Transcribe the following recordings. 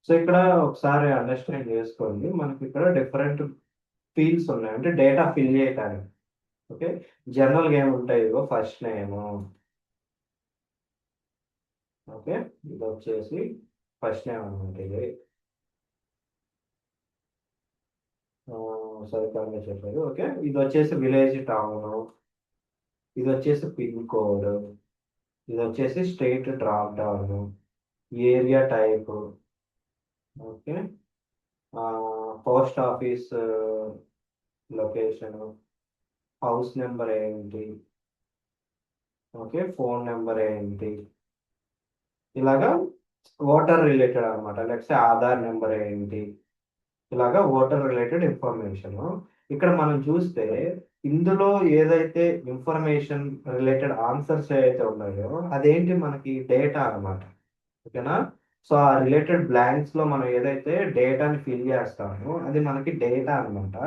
So ఇక్కడ ఒకసారి understand చేసుకోండి, మనకి ఇక్కడ డిఫరెంట్ ఫీల్డ్స్ ఉన్నాయి అంటే డేటా ఫిల్ చేయడానికి. ఓకే, జనరల్గా ఏముంటాయి, ఇగో ఫస్ట్ నేమ్. ఓకే, ఇది వచ్చేసి ఫస్ట్ నేమ్ అనమాట. ఇది సరిగ్గా చెప్పారు. ఓకే, ఇది వచ్చేసి విలేజ్ టౌన్, ఇది వచ్చేసి పిన్ కోడ్, ఇది వచ్చేసి state drop down, area type. Okay, post office location, house number ఏంటి, ఓకే, ఫోన్ నెంబర్ ఏంటి, ఇలాగా ఓటర్ రిలేటెడ్ అనమాట. లేకపోతే ఆధార్ నెంబర్ ఏంటి, ఇలాగా ఓటర్ రిలేటెడ్ ఇన్ఫర్మేషన్. ఇక్కడ మనం చూస్తే ఇందులో ఏదైతే ఇన్ఫర్మేషన్ రిలేటెడ్ ఆన్సర్స్ ఏవైతే ఉన్నాయో అదేంటి మనకి డేటా అన్నమాట. ఓకేనా. సో ఆ రిలేటెడ్ బ్లాంక్స్ లో మనం ఏదైతే డేటాని ఫిల్ చేస్తామో అది మనకి డేటా అన్నమాట.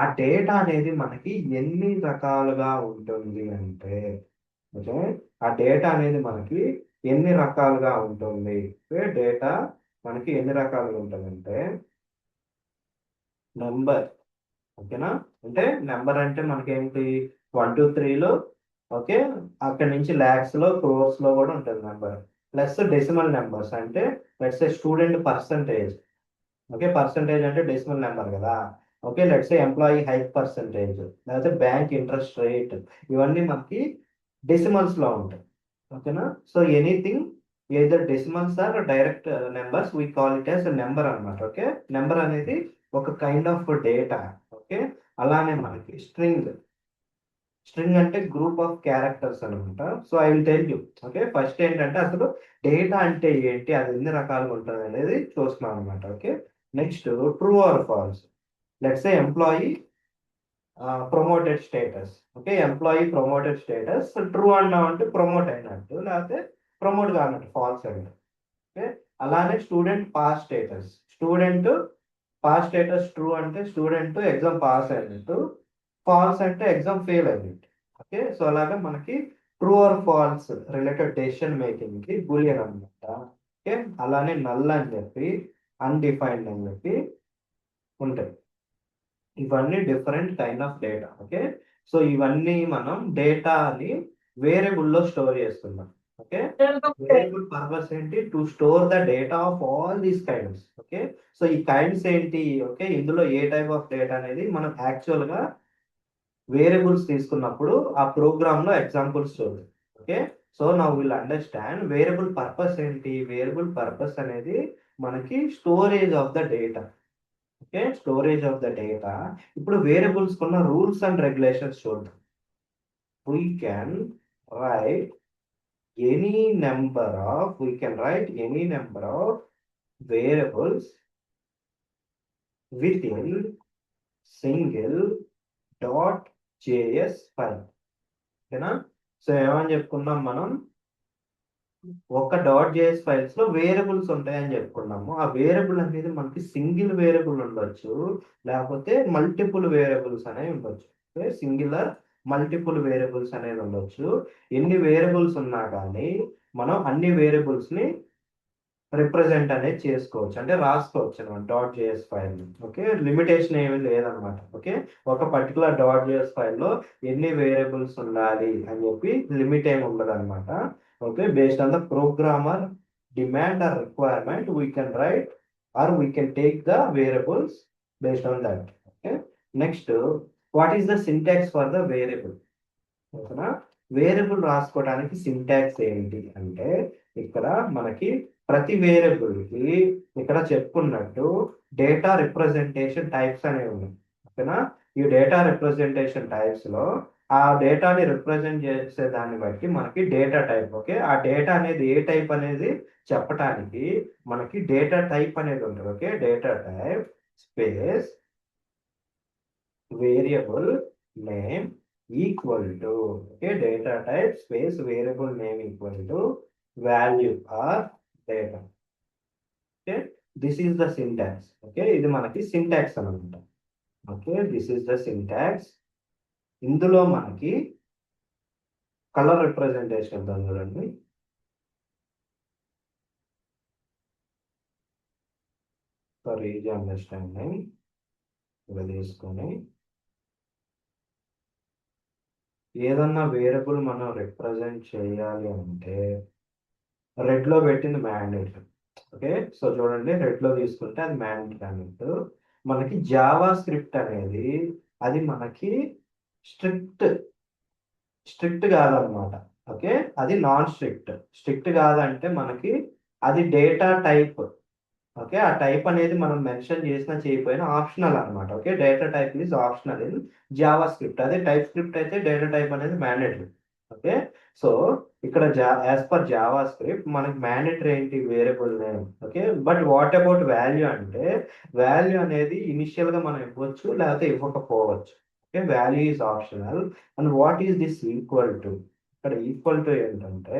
ఆ డేటా అనేది మనకి ఎన్ని రకాలుగా ఉంటుంది అంటే, ఓకే, ఆ డేటా అనేది మనకి ఎన్ని రకాలుగా ఉంటుంది. డేటా మనకి ఎన్ని రకాలుగా ఉంటుందంటే నెంబర్. ఓకేనా, అంటే నెంబర్ అంటే మనకేంటి 1 2 3లో, ఓకే, అక్కడి నుంచి ల్యాక్స్ లో క్రోర్స్ లో కూడా ఉంటుంది నెంబర్. ప్లస్ డెసిమల్ నెంబర్స్ అంటే let's say student percentage. Okay, percentage అంటే డెసిమల్ నెంబర్ కదా. Okay, let's say employee hike percentage, లేకపోతే బ్యాంక్ ఇంట్రెస్ట్ రేట్, ఇవన్నీ మనకి డెసిమల్స్ లో ఉంటాయి. ఓకేనా. So anything either decimals or direct numbers we call it as number అన్నమాట. ఓకే, నెంబర్ అనేది ఒక కైండ్ ఆఫ్ డేటా. ఓకే, అలానే మనకి స్ట్రింగ్. స్ట్రింగ్ అంటే గ్రూప్ ఆఫ్ క్యారెక్టర్స్ అనమాట. So I will tell you. Okay, first ఏంటంటే అసలు డేటా అంటే ఏంటి, అది ఎన్ని రకాలుగా ఉంటుంది అనేది చూస్తున్నాం అనమాట. Okay, next true or false. Let's say employee promoted status. Okay, employee promoted status true అన్నాం అంటే ప్రమోట్ అయినట్టు, లేకపోతే ప్రమోట్ కానట్టు ఫాల్స్ అయినట్టు. ఓకే, అలానే student pass status. Student pass status true అంటే స్టూడెంట్ ఎగ్జామ్ పాస్ అయినట్టు, ఫాల్స్ అంటే ఎగ్జామ్ ఫెయిల్ అయినట్టు. ఓకే, సో అలాగే మనకి true or false related decision making కి బూలియన్ అనమాట. ఓకే, అలానే నల్ అని చెప్పి, అన్డిఫైన్డ్ అని చెప్పి ఉంటాయి. ఇవన్నీ different kind of data. Okay, so ఇవన్నీ మనం డేటాని వేరియబుల్లో స్టోర్ చేస్తున్నాం. ఓకే, వేరియబుల్ పర్పస్ ఏంటి, to store the data of all these kinds. Okay, so ఈ కైండ్స్ ఏంటి, ఓకే, ఇందులో ఏ టైప్ ఆఫ్ డేటా అనేది మనం యాక్చువల్ గా వేరియబుల్స్ తీసుకున్నప్పుడు ఆ ప్రోగ్రామ్ లో ఎగ్జాంపుల్స్ చూద్దాం. Okay, so now will understand variable purpose ఏంటి. వేరియబుల్ పర్పస్ అనేది మనకి storage of the data. Okay, storage of the data. ఇప్పుడు వేరియబుల్స్ కున్న రూల్స్ అండ్ రెగ్యులేషన్స్ చూద్దాం. We can right any number of we can right any number of variables with in single dot JS file. ఓకేనా. So ఏమని చెప్పుకున్నాం మనం, ఒక dot JS files లో variables ఉంటాయని చెప్పుకున్నాము. ఆ వేరియబుల్ అనేది మనకి సింగిల్ వేరియబుల్ ఉండొచ్చు, లేకపోతే మల్టిపుల్ వేరియబుల్స్ అనేవి ఉండొచ్చు. సింగులర్ మల్టిపుల్ వేరియబుల్స్ అనేది ఉండొచ్చు. ఎన్ని వేరియబుల్స్ ఉన్నా కానీ మనం అన్ని వేరియబుల్స్ ని రిప్రజెంట్ అనేది చేసుకోవచ్చు, అంటే రాసుకోవచ్చు అనమాట dot JS file. Okay, limitation ఏమీ లేదనమాట. ఓకే, ఒక పర్టికులర్ డాట్ జేఎస్ ఫైల్లో ఎన్ని వేరియబుల్స్ ఉండాలి అని చెప్పి లిమిట్ ఏమి ఉండదు అనమాట. Okay, based on the programmer demand or requirement we can write or we can take the variables based on that. Okay, next what is the syntax for the variable. ఓకేనా, variable రాసుకోవడానికి syntax ఏంటి అంటే, ఇక్కడ మనకి ప్రతి variable కి ఇక్కడ చెప్పుకున్నట్టు డేటా రిప్రజెంటేషన్ టైప్స్ అనేవి ఉన్నాయి. ఓకేనా, ఈ డేటా రిప్రజెంటేషన్ టైప్స్ లో ఆ డేటాని రిప్రజెంట్ చేసే దాన్ని బట్టి మనకి డేటా టైప్. ఓకే, ఆ డేటా అనేది ఏ టైప్ అనేది చెప్పడానికి మనకి డేటా టైప్ అనేది ఉంటుంది. Okay, data type space variable name equal to, okay, data type space variable name equal to value or data. Okay, this is the syntax. Okay, ఇది మనకి syntax అనమాట. Okay, this is the syntax. ఇందులో మనకి colour representation చూడండి. For easy understanding ఇలా తీసుకొని ఏదన్నా variable మనం రిప్రజెంట్ చేయాలి అంటే రెడ్ లో పెట్టింది మ్యాండేట్. ఓకే, సో చూడండి రెడ్ లో తీసుకుంటే అది మ్యాండేట్ అన్నట్టు. మనకి జావా స్క్రిప్ట్ అనేది అది మనకి స్ట్రిక్ట్ స్ట్రిక్ట్ కాదనమాట. ఓకే, అది నాన్ స్ట్రిక్ట్. స్ట్రిక్ట్ కాదంటే మనకి అది డేటా టైప్. ఓకే, ఆ టైప్ అనేది మనం మెన్షన్ చేసినా చేయకపోయినా ఆప్షనల్ అనమాట. Okay, data type is optional in Java script. అదే టైప్ స్క్రిప్ట్ అయితే డేటా టైప్ అనేది మ్యాండేటరీ. ఓకే, సో ఇక్కడ యాజ్ పర్ జావా స్క్రిప్ట్ మనకి మ్యాండేటరీ ఏంటి, variable name. Okay, but what about value అంటే వాల్యూ అనేది ఇనిషియల్ గా మనం ఇవ్వచ్చు లేకపోతే ఇవ్వకపోవచ్చు. Okay, value is optional. And what is this equal to, ఇక్కడ ఈక్వల్ టు ఏంటంటే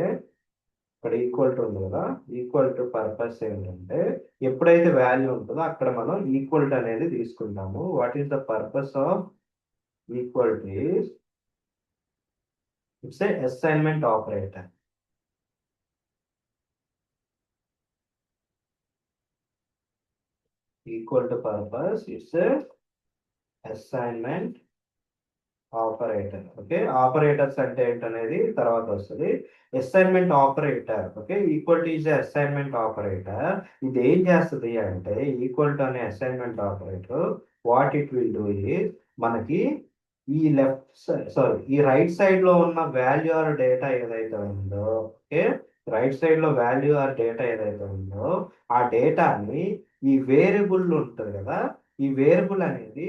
ఇక్కడ ఈక్వల్ టు ఉంది కదా, ఈక్వల్ టు పర్పస్ ఏంటంటే ఎప్పుడైతే వాల్యూ ఉంటుందో అక్కడ మనం ఈక్వల్ టు అనేది తీసుకుంటాము. What is the purpose of equal to is it's a assignment operator. Equal to purpose it's a assignment operator. Okay, operators అంటే ఏంటనేది తర్వాత వస్తుంది. Assignment operator. Okay, equal to is assignment operator. ఇది ఏం చేస్తుంది అంటే ఈక్వల్ టు అనే assignment operator what it will do is మనకి ఈ లెఫ్ట్ సైడ్, సారీ ఈ రైట్ సైడ్ లో ఉన్న వాల్యూ ఆర్ డేటా ఏదైతే ఉందో, ఓకే రైట్ సైడ్ లో వాల్యూ ఆర్ డేటా ఏదైతే ఉందో ఆ డేటాని ఈ వేరియబుల్ ఉంటుంది కదా, ఈ వేరియబుల్ అనేది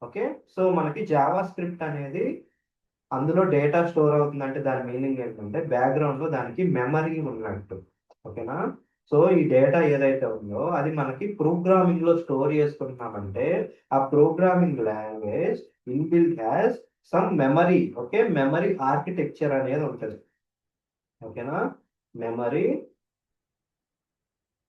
ఓకే, సో మనకి జావా స్క్రిప్ట్ అనేది అందులో డేటా స్టోర్ అవుతుందంటే దాని మీనింగ్ ఏంటంటే బ్యాక్గ్రౌండ్ లో దానికి మెమరీ ఉన్నట్టు. ఓకేనా, సో ఈ డేటా ఏదైతే ఉందో అది మనకి ప్రోగ్రామింగ్ లో స్టోర్ చేసుకుంటున్నామంటే ఆ programming language inbuilt has some memory. Okay, memory architecture అనేది ఉంటుంది. ఓకేనా, మెమరీ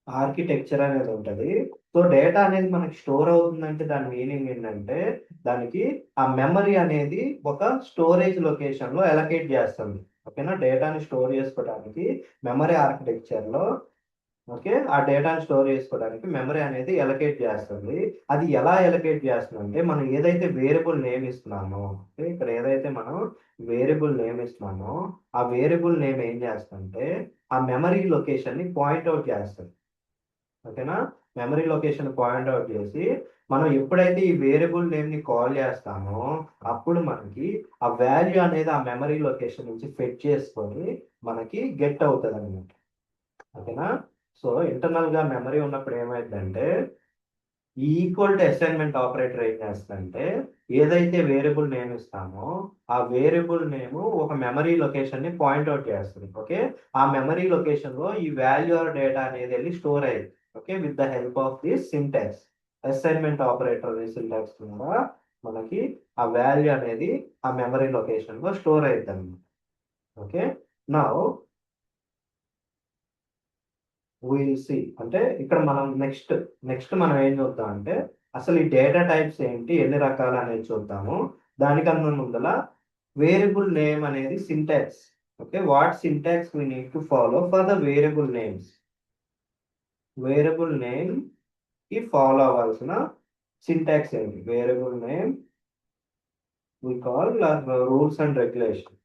ఆర్కిటెక్చర్ అనేది ఉంటుంది. సో డేటా అనేది మనకి స్టోర్ అవుతుందంటే దాని మీనింగ్ ఏంటంటే దానికి ఆ మెమరీ అనేది ఒక స్టోరేజ్ లొకేషన్ లో ఎలకేట్ చేస్తుంది. ఓకేనా, డేటాని స్టోర్ చేసుకోవడానికి మెమరీ ఆర్కిటెక్చర్ లో ఓకే ఆ డేటాని స్టోర్ చేసుకోవడానికి మెమరీ అనేది ఎలకేట్ చేస్తుంది. అది ఎలా ఎలకేట్ చేస్తుంది అంటే మనం ఏదైతే వేరియబుల్ నేమ్ ఇస్తున్నామో, okay, ఇక్కడ ఏదైతే మనం వేరియబుల్ నేమ్ ఇస్తున్నామో ఆ వేరియబుల్ నేమ్ ఏం చేస్తుందంటే ఆ మెమరీ లొకేషన్ ని పాయింట్ అవుట్ చేస్తుంది. ఓకేనా, మెమరీ లొకేషన్ పాయింట్ అవుట్ చేసి మనం ఎప్పుడైతే ఈ వేరియబుల్ నేమ్ ని కాల్ చేస్తామో అప్పుడు మనకి ఆ వాల్యూ అనేది ఆ మెమరీ లొకేషన్ నుంచి ఫెచ్ చేసుకొని మనకి గెట్ అవుతుంది అనమాట. ఓకేనా, సో ఇంటర్నల్ గా మెమరీ ఉన్నప్పుడు ఏమైందంటే ఈ ఈక్వల్ టు అసైన్మెంట్ ఆపరేటర్ ఏం చేస్తుందంటే ఏదైతే వేరియబుల్ నేమ్ ఇస్తామో ఆ వేరియబుల్ నేమ్ ఒక మెమరీ లొకేషన్ ని పాయింట్ అవుట్ చేస్తుంది. ఓకే, ఆ మెమరీ లొకేషన్ లో ఈ వాల్యూ ఆర్ డేటా అనేది వెళ్ళి స్టోర్ అయ్యింది. Okay, with the help of this syntax assignment operator syntax ద్వారా మనకి ఆ వాల్యూ అనేది ఆ మెమరీ లొకేషన్ లో స్టోర్ అవుతుంది అనమాట. ఓకే, నా విల్ సి అంటే ఇక్కడ మనం నెక్స్ట్ మనం ఏం చూద్దాం అంటే అసలు ఈ డేటా టైప్స్ ఏంటి, ఎన్ని రకాలు అనేది చూద్దాము. దానికన్నా ముందల వేరియబుల్ నేమ్ అనేది syntax. Okay, what syntax we need to follow for the variable names. Variable name కి ఫాలో అవ్వాల్సిన సింటాక్స్ ఏంటి, variable name we call rules and regulation.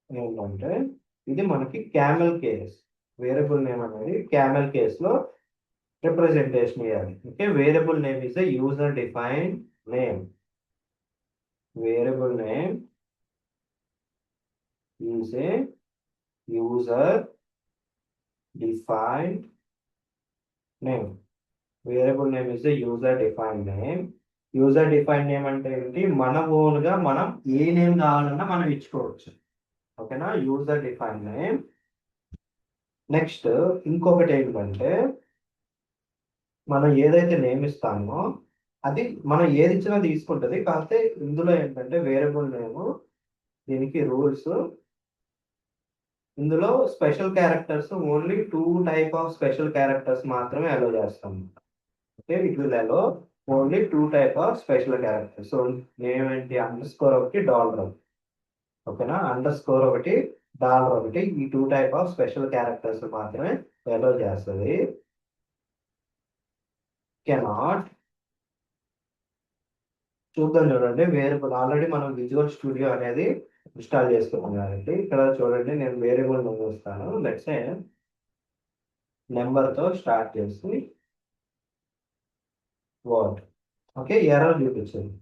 ఏంటంటే ఇది మనకి క్యామెల్ కేస్. వేరియబుల్ నేమ్ అనేది క్యామెల్ కేస్ లో రిప్రజెంటేషన్ ఇవ్వాలి. Okay, variable name is a user defined name. Variable name is a user defined name. Variable name is a user defined name. User defined name అంటే ఏంటి, మన own గా మనం ఏ name కావాలన్నా మనం ఇచ్చుకోవచ్చు. ఓకేనా, యూజర్ డిఫైన్డ్ నేమ్. నెక్స్ట్ ఇంకొకటి ఏంటంటే మనం ఏదైతే నేమ్ ఇస్తామో అది మనం ఏది ఇచ్చినా తీసుకుంటుంది. కాకపోతే ఇందులో ఏంటంటే వేరియబుల్ నేమ్ దీనికి రూల్స్, ఇందులో special characters only 2 type of special characters మాత్రమే అలో చేస్తాం. Okay, it will allow only 2 type of special characters. So name ఏంటి, అండర్ స్కోర్ ఒకటి, డాలర్. ఓకేనా, అండర్ స్కోర్ ఒకటి, డాలర్ ఒకటి ఈ two type of special characters మాత్రమే ఎలో చేస్తుంది. కెనాట్ చూద్దాం చూడండి, వేరియబుల్ ఆల్రెడీ మనం విజువల్ స్టూడియో అనేది ఇన్స్టాల్ చేసుకున్నాం కాబట్టి ఇక్కడ చూడండి నేను వేరియబుల్ చూస్తాను. లెట్స్ ఏ నెంబర్తో స్టార్ట్ చేసి వర్డ్ ఓకే ఎర్రర్ చూపించింది.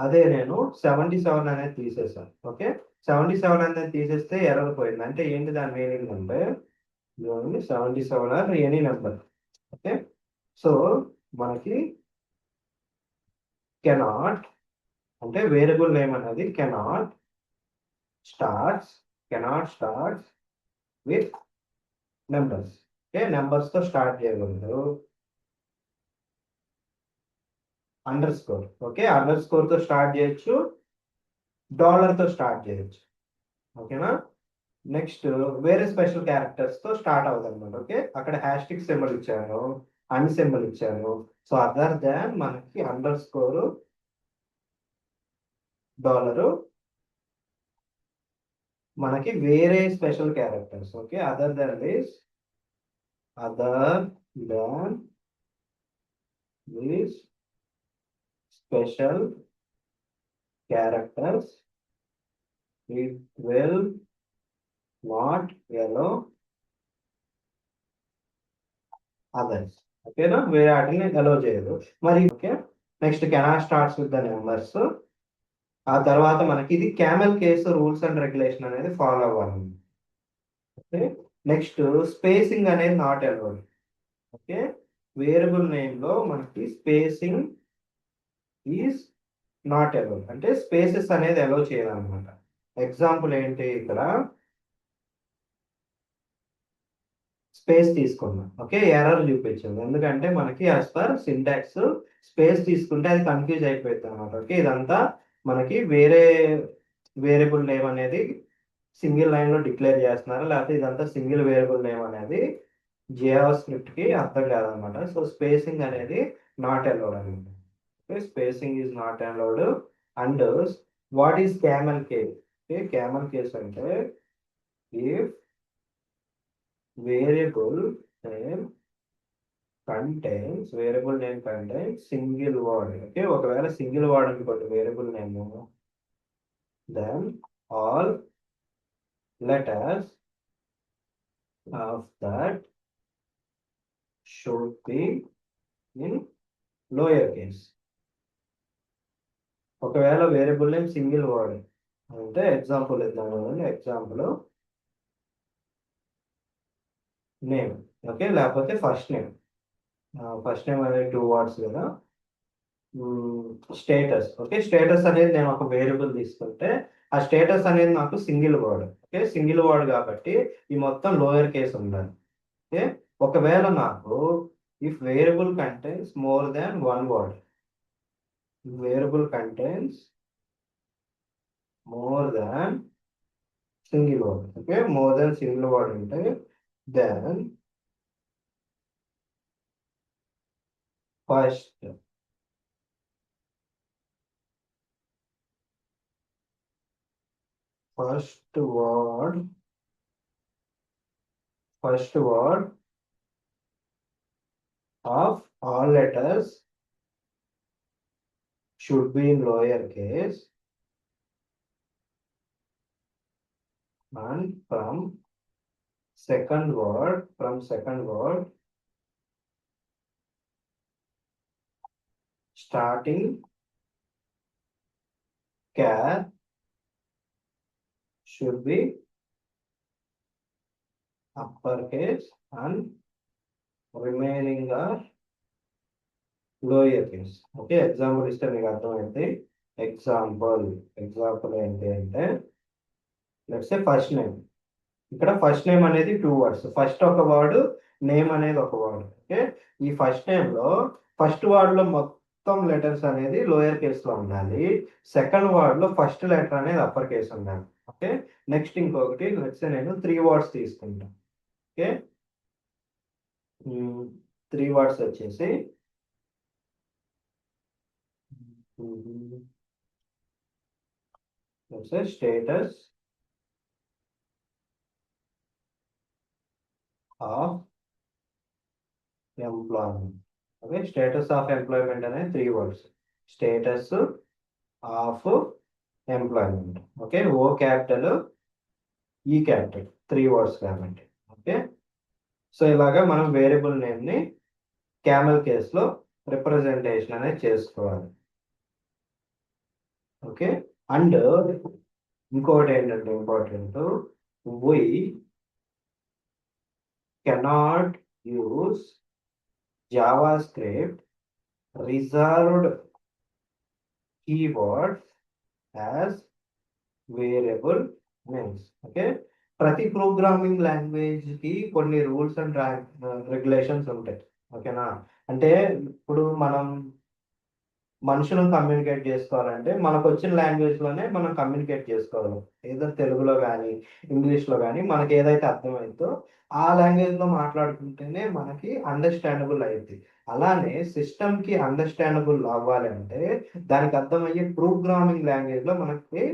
అదే నేను 77 అనేది తీసేసాను. ఓకే 77 అనేది తీసేస్తే ఎర్రర్ పోయింది. అంటే ఏంటి దాని మీనింగ్ అంటే 77 or any number. Okay so మనకి కెనాట్ అంటే వేరియబుల్ నేమ్ అనేది starts starts with numbers. Okay numbers తో స్టార్ట్ చేయకూడదు. Under score okay under score తో స్టార్ట్ చేయొచ్చు, డాలర్ తో స్టార్ట్ చేయొచ్చు. ఓకేనా నెక్స్ట్ వేరే స్పెషల్ క్యారెక్టర్స్ తో స్టార్ట్ అవుతుంది అనమాట. ఓకే అక్కడ హ్యాష్టిక్ సింబల్ ఇచ్చాను, అన్ సింబల్ ఇచ్చాను. సో అదర్ దాన్ మనకి అండర్ స్కోర్ డాలరు మనకి వేరే special characters. Okay other than this special characters it will not allow others. ఓకేనా వేరే వాటిని అలో చేయదు మరి. Okay next cannot starts with the numbers. ఆ తర్వాత మనకి ఇది camel case rules and regulation అనేది ఫాలో అవ్వాలి. ఓకే నెక్స్ట్ స్పేసింగ్ అనేది not allowed. Okay variable name లో మనకి స్పేసింగ్ ఈజ్ నాట్ అలౌడ్ అంటే స్పేసెస్ అనేది అలో చేయాలన్నమాట. ఎగ్జాంపుల్ ఏంటి ఇక్కడ స్పేస్ తీసుకున్నాం. ఓకే ఎర్రర్ చూపించింది ఎందుకంటే మనకి యాజ్ పర్ సింటాక్స్ స్పేస్ తీసుకుంటే అది కన్ఫ్యూజ్ అయిపోతుంది అనమాట. ఓకే ఇదంతా మనకి వేరే వేరియబుల్ నేమ్ అనేది సింగిల్ లైన్ లో డిక్లేర్ చేస్తున్నారు, లేకపోతే ఇదంతా సింగిల్ వేరియబుల్ నేమ్ అనేది జావా స్క్రిప్ట్ కి అర్థం కాదనమాట. సో స్పేసింగ్ అనేది నాట్ అలౌడ్ అనమాట. Okay spacing is not allowed. And what is camel case? Okay camel case అంటే if variable name contains single word. Okay ఒకవేళ సింగిల్ వర్డ్ అనుకోండి variable name, then all letters of that should be in lower case. ఒకవేళ variable name single word అంటే example ఇద్దాం. Example name okay లేకపోతే first name అనేది 2 words కదా. Status okay status అనేది నేను ఒక వేరియబుల్ తీసుకుంటే ఆ స్టేటస్ అనేది నాకు single word. Okay single word కాబట్టి ఈ మొత్తం లోయర్ కేస్ ఉండాలి. ఓకే ఒకవేళ నాకు if variable contains more than one word, variable contains more than single word. Okay more than single word అంటే then first word of all letters should be in lower case, and from second word starting char should be uppercase and remaining are lower case. Okay example ఇస్తే మీకు అర్థమైంది. Example ఏంటి అంటే let's say first name. ఇక్కడ first name అనేది 2 words, first ఒక word name అనేది ఒక వర్డ్. ఓకే ఈ ఫస్ట్ నేమ్ లో ఫస్ట్ వర్డ్ లో మొత్తం లెటర్స్ అనేది లోయర్ కేస్ లో ఉండాలి, సెకండ్ వర్డ్ లో ఫస్ట్ లెటర్ అనేది అప్పర్ కేస్ ఉండాలి. ఓకే నెక్స్ట్ ఇంకొకటి లెట్స్ నేను 3 words తీసుకుంటా. ఓకే 3 words వచ్చేసి status of employment. Okay, status of employment అనేది 3 words. Status of employment. Okay, oh capital ఈ క్యాపిటల్ 3 words కాబట్టి. ఓకే, సో ఇలాగా మనం వేరియబుల్ నేమ్ని క్యామెల్ కేసులో రిప్రజెంటేషన్ అనేది చేసుకోవాలి. ఓకే, అండ్ ఇంకోటి ఏంటంటే important, we cannot use JavaScript reserved keywords as variable names. Okay, ప్రతి ప్రోగ్రామింగ్ లాంగ్వేజ్ కి కొన్ని రూల్స్ అండ్ రెగ్యులేషన్స్ ఉంటాయి. ఓకేనా, అంటే ఇప్పుడు మనం మనుషులను కమ్యూనికేట్ చేసుకోవాలంటే మనకు వచ్చిన లాంగ్వేజ్ లోనే మనం కమ్యూనికేట్ చేసుకోవాలి. ఏదో తెలుగులో కానీ ఇంగ్లీష్లో కానీ మనకి ఏదైతే అర్థమైందో ఆ లాంగ్వేజ్ లో మాట్లాడుకుంటేనే మనకి అండర్స్టాండబుల్ అయింది. అలానే సిస్టమ్ కి అండర్స్టాండబుల్ అవ్వాలి అంటే దానికి అర్థమయ్యే ప్రోగ్రామింగ్ లాంగ్వేజ్ లో మనకి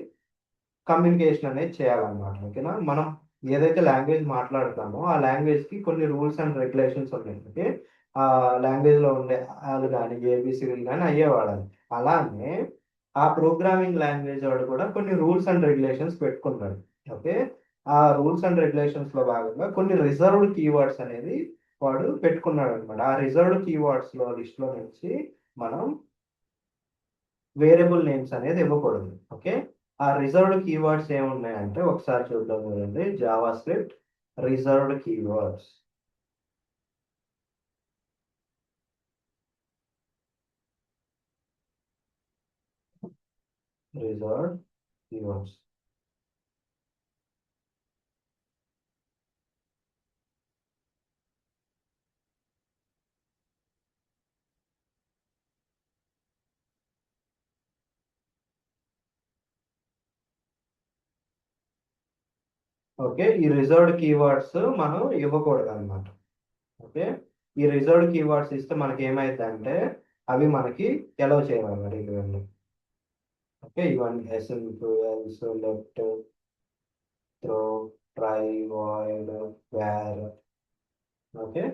కమ్యూనికేషన్ అనేది చేయాలన్నమాట. ఓకేనా, మనం ఏదైతే లాంగ్వేజ్ మాట్లాడతామో ఆ లాంగ్వేజ్ కి కొన్ని రూల్స్ అండ్ రెగ్యులేషన్స్ ఉన్నాయి. ఓకే, ఆ లాంగ్వేజ్ లో ఉండే వాళ్ళు కానీ ఏబిసిడీలు కానీ అయ్యే వాడాలి. అలానే ఆ ప్రోగ్రామింగ్ లాంగ్వేజ్ వాడు కూడా కొన్ని రూల్స్ అండ్ రెగ్యులేషన్స్ పెట్టుకున్నాడు. ఓకే, ఆ రూల్స్ అండ్ రెగ్యులేషన్స్ లో భాగంగా కొన్ని రిజర్వ్డ్ కీవర్డ్స్ అనేది వాడు పెట్టుకున్నాడు అనమాట. ఆ రిజర్వ్డ్ కీవర్డ్స్ లో లిస్ట్ లో నుంచి మనం వేరియబుల్ నేమ్స్ అనేది ఇవ్వకూడదు. ఓకే, ఆ రిజర్వ్డ్ కీవర్డ్స్ ఏమున్నాయంటే ఒకసారి చూద్దాం కదండి. Java script reserved keywords. Reserved keywords. Okay, ఈ రిజర్వ్డ్ కీవర్డ్స్ మనం ఇవ్వకూడదు అనమాట. ఓకే, ఈ రిజర్వ్డ్ కీవర్డ్స్ ఇస్తే మనకి ఏమైందంటే అవి మనకి ఎలవ్ చేయాలన్నమాట ఇవన్నీ. ఓకే, ఇవన్నీ ఎస్ఎంపు else left throw try void where. Okay,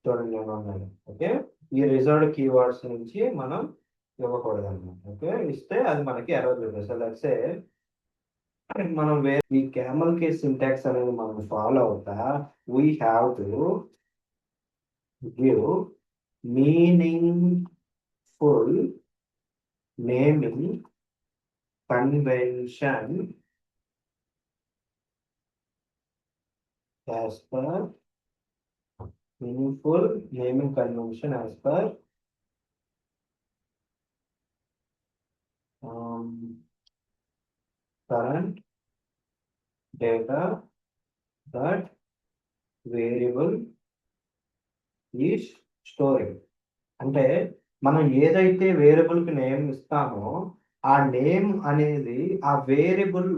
చూడండి ఏమన్నాడు. ఓకే, ఈ రిజర్వ్డ్ కీవర్డ్స్ నుంచి మనం ఇవ్వకూడదు అనమాట. ఓకే, ఇస్తే అది మనకి ఎర్రర్ చూపిస్తుంది. లెట్సే మనం ఈ క్యామల్ కేస్ సింటాక్స్ అనేది మనం ఫాలో అవుతా we have to give meaningful naming convention as per meaningful naming convention as per current data that variable is storing. అంటే మనం ఏదైతే వేరియబుల్ కి నేమ్ ఇస్తామో ఆ నేమ్ అనేది ఆ వేరియబుల్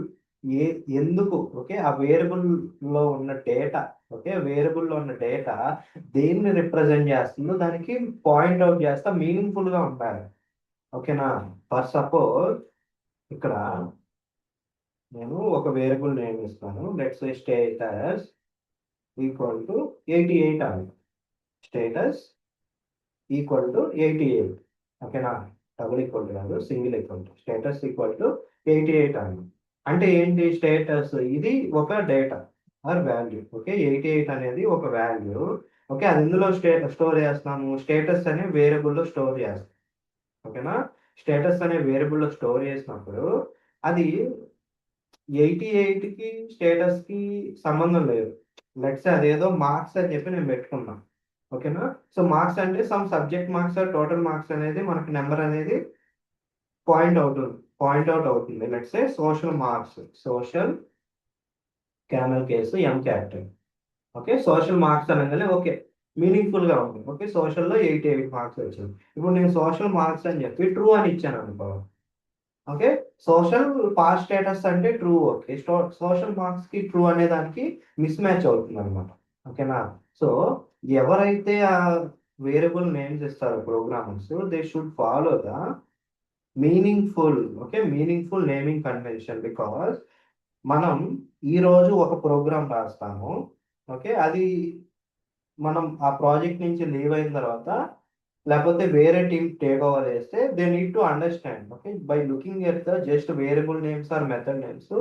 ఎందుకు, ఓకే, ఆ వేరియబుల్ లో ఉన్న డేటా, ఓకే, వేరియబుల్ లో ఉన్న డేటా దేన్ని రిప్రజెంట్ చేస్తుందో దానికి పాయింట్ అవుట్ చేస్తా మీనింగ్ఫుల్ గా ఉండాలి. ఓకేనా, ఫర్ సపోజ్ ఇక్కడ నేను ఒక వేరియబుల్ నేమ్ ఇస్తాను. Let's say status equal to 88 అని. Status equal to 88. ఓకేనా, డబుల్ ఈక్వల్ టు కాదు, single equal to. Status equal to 88 అని. అంటే ఏంటి స్టేటస్, ఇది ఒక డేటా ఆర్ వాల్యూ. ఓకే, 88 అనేది ఒక వాల్యూ. ఓకే, అది ఎందులో స్టోర్ చేస్తున్నాము, స్టేటస్ అనే వేరియబుల్లో స్టోర్ చేస్తాం. ఓకేనా, స్టేటస్ అనే వేరియబుల్లో స్టోర్ చేసినప్పుడు అది 88కి స్టేటస్కి సంబంధం లేదు. లెట్స్ అదేదో మార్క్స్ అని చెప్పి నేను పెట్టుకున్నాను. ఓకేనా, సో మార్క్స్ అంటే some subject marks total marks అనేది మనకి నెంబర్ అనేది పాయింట్ అవుట్ అవుతుంది. Let's say social marks, social camel case M capital. Okay, social marks అనగానే ఓకే మీనింగ్ఫుల్ గా ఉంటుంది. ఓకే, సోషల్లో 88 మార్క్స్ వచ్చింది. ఇప్పుడు నేను సోషల్ మార్క్స్ అని చెప్పి ట్రూ అని ఇచ్చాను అనుకో. ఓకే, సోషల్ పాస్ స్టేటస్ అంటే ట్రూ. ఓకే, సోషల్ మార్క్స్ కి ట్రూ అనే దానికి మిస్ మ్యాచ్ అవుతుంది అనమాట. ఓకేనా, సో ఎవరైతే ఆ వేరియబుల్ నేమ్స్ ఇస్తారో programmers, they should follow the meaningful, okay, meaningful naming convention. Because మనం ఈ రోజు ఒక ప్రోగ్రామ్ రాస్తాము. ఓకే, అది మనం ఆ ప్రాజెక్ట్ నుంచి లీవ్ అయిన తర్వాత లేకపోతే వేరే టీమ్ టేక్ ఓవర్ చేస్తే they need to understand okay by looking at the just variable names or method names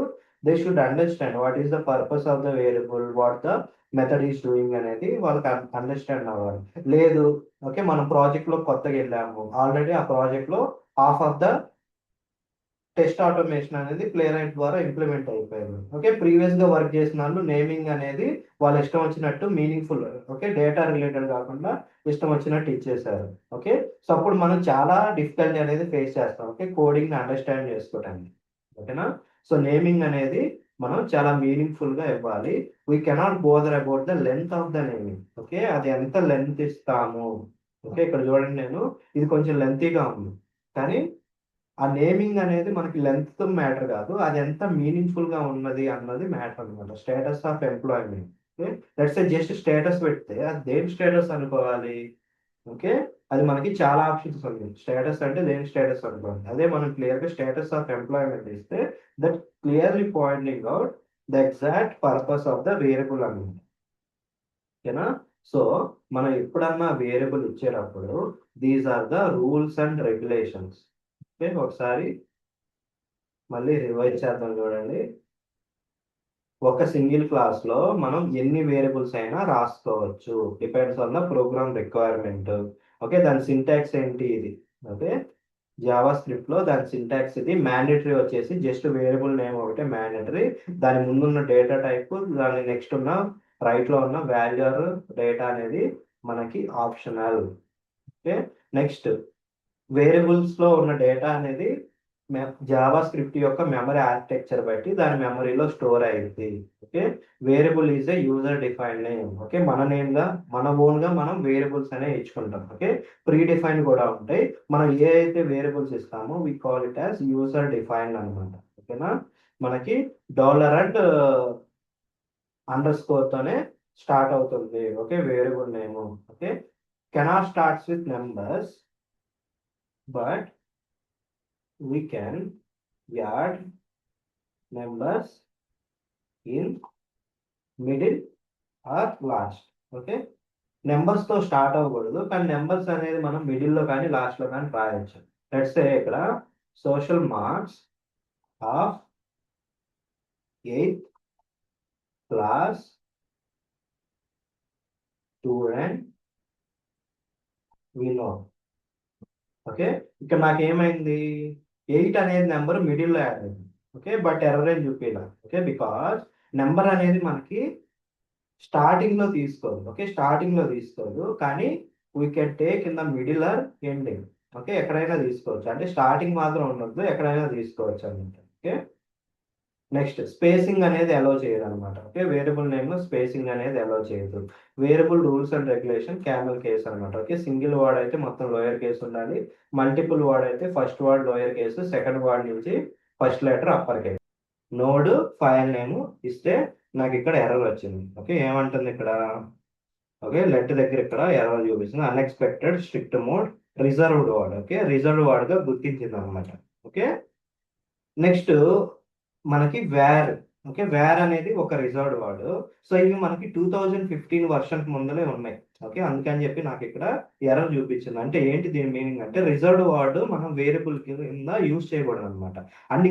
they should understand what is the purpose of the variable what the method is doing అనేది వాళ్ళకి understand అవ్వాలి. లేదు okay మనం project లో కొత్తగా వెళ్ళాము already ఆ project లో half of the test automation అనేది ప్లే రైట్ ద్వారా ఇంప్లిమెంట్ అయిపోయింది. ఓకే ప్రీవియస్ గా వర్క్ చేసిన వాళ్ళు నేమింగ్ అనేది వాళ్ళ ఇష్టం వచ్చినట్టు మీనింగ్ఫుల్ ఓకే డేటా రిలేటెడ్ కాకుండా ఇష్టం వచ్చినట్టు ఇచ్చేసారు. ఓకే సో అప్పుడు మనం చాలా డిఫికల్టీ అనేది ఫేస్ చేస్తాం ఓకే కోడింగ్ ని అండర్స్టాండ్ చేసుకోవడానికి. ఓకేనా సో నేమింగ్ అనేది మనం చాలా మీనింగ్ఫుల్ గా ఇవ్వాలి. We cannot bother about the length of the naming okay అది ఎంత లెంత్ ఇస్తాము. ఓకే ఇక్కడ చూడండి నేను ఇది కొంచెం లెంతీగా ఉంది కానీ ఆ నేమింగ్ అనేది మనకి లెంత్ మ్యాటర్ కాదు అది ఎంత మీనింగ్ఫుల్ గా ఉన్నది అన్నది మ్యాటర్ అనమాట. Status of employment okay let's just status పెడితే అది దేని స్టేటస్ అనుకోవాలి. ఓకే అది మనకి చాలా ఆప్షన్స్ ఉంది స్టేటస్ అంటే దేని స్టేటస్ అనుకోవాలి. అదే మనం క్లియర్ గా స్టేటస్ ఆఫ్ ఎంప్లాయ్మెంట్ ఇస్తే that clearly pointing out the exact purpose of the variable అనమాట. ఓకేనా సో మనం ఎప్పుడన్నా వేరియబుల్ ఇచ్చేటప్పుడు these are the rules and regulations. Okay ఒకసారి మళ్ళీ రివైజ్ చేద్దాం చూడండి. ఒక సింగిల్ క్లాస్ లో మనం ఎన్ని వేరియబుల్స్ అయినా రాసుకోవచ్చు depends on the program requirement. Okay దాని సింటాక్స్ ఏంటి ఇది ఓకే జావా స్క్రిప్ట్ లో దాని సింటాక్స్ ఇది మ్యాండేటరీ వచ్చేసి జస్ట్ వేరియబుల్ నేమ్ ఒకటే మ్యాండేటరీ దాని ముందున్న డేటా టైప్ దాని నెక్స్ట్ ఉన్న రైట్ లో ఉన్న వాల్యూర్ డేటా అనేది మనకి ఆప్షనల్. ఓకే నెక్స్ట్ వేరియబుల్స్ లో ఉన్న డేటా అనేది జావా స్క్రిప్ట్ యొక్క మెమరీ ఆర్కిటెక్చర్ బట్టి దాని మెమరీలో స్టోర్ అయ్యింది. Okay variable is a user defined name okay మన నేమ్ గా మన ఓన్ గా మనం వేరియబుల్స్ అనేవి ఇచ్చుకుంటాం. ఓకే ప్రీ డిఫైన్డ్ కూడా ఉంటాయి. మనం ఏ అయితే వేరియబుల్స్ ఇస్తామో we call it as user defined అనమాట. ఓకేనా మనకి డాలర్ అండ్ అండర్ స్కోర్ తోనే స్టార్ట్ అవుతుంది okay variable name. Okay cannot starts with numbers but we can add numbers in middle or last. ఓకే నెంబర్స్ తో స్టార్ట్ అవ్వకూడదు కానీ నెంబర్స్ అనేది మనం మిడిల్ లో కానీ లాస్ట్ లో కానీ రాయొచ్చు. లెట్స్ సే ఇక్కడ social marks of 8th class student Vinod. Okay ఇక్కడ నాకు ఏమైంది 8 అనేది నెంబర్ మిడిల్ లో యాడ్ అయింది. ఓకే బట్ ఎర్రర్ ఏం చూపించాల ఓకే బికాస్ నెంబర్ అనేది మనకి స్టార్టింగ్ లో తీసుకోదు. ఓకే స్టార్టింగ్ లో తీసుకోదు కానీ we can take in the middle are ending. Okay ఎక్కడైనా తీసుకోవచ్చు అంటే స్టార్టింగ్ మాత్రం ఉండొద్దు ఎక్కడైనా తీసుకోవచ్చు అనమాట. ఓకే నెక్స్ట్ స్పేసింగ్ అనేది అలో చేయదు అనమాట. ఓకే వేరియబుల్ నేమ్ లో స్పేసింగ్ అనేది అలో చేయదు. Variable rules and regulation camel case అనమాట. ఓకే సింగిల్ వర్డ్ అయితే మొత్తం లోయర్ కేసు ఉండాలి. మల్టిపుల్ వర్డ్ అయితే first word lower case second word నుంచి first letter upper case. Node file name ఇస్తే నాకు ఇక్కడ ఎర్రర్ వచ్చింది. ఓకే ఏమంటుంది ఇక్కడ ఓకే లెట్ దగ్గర ఇక్కడ ఎర్రర్ చూపిస్తుంది unexpected strict mode reserved word. Okay reserved word గా గుర్తించింది అనమాట. ఓకే నెక్స్ట్ మనకి వేర్. ఓకే వేర్ అనేది ఒక రిజర్వ్డ్ వర్డ్. సో ఇవి మనకి 2015 వర్షన్ ముందులే ఉన్నాయి. ఓకే అందుకని చెప్పి నాకు ఇక్కడ ఎర్రర్ చూపించింది అంటే ఏంటి దీని మీనింగ్ అంటే రిజర్వ్డ్ వర్డ్ మనం వేరియబుల్ కింద యూజ్ చేయకూడదు అనమాట. అండ్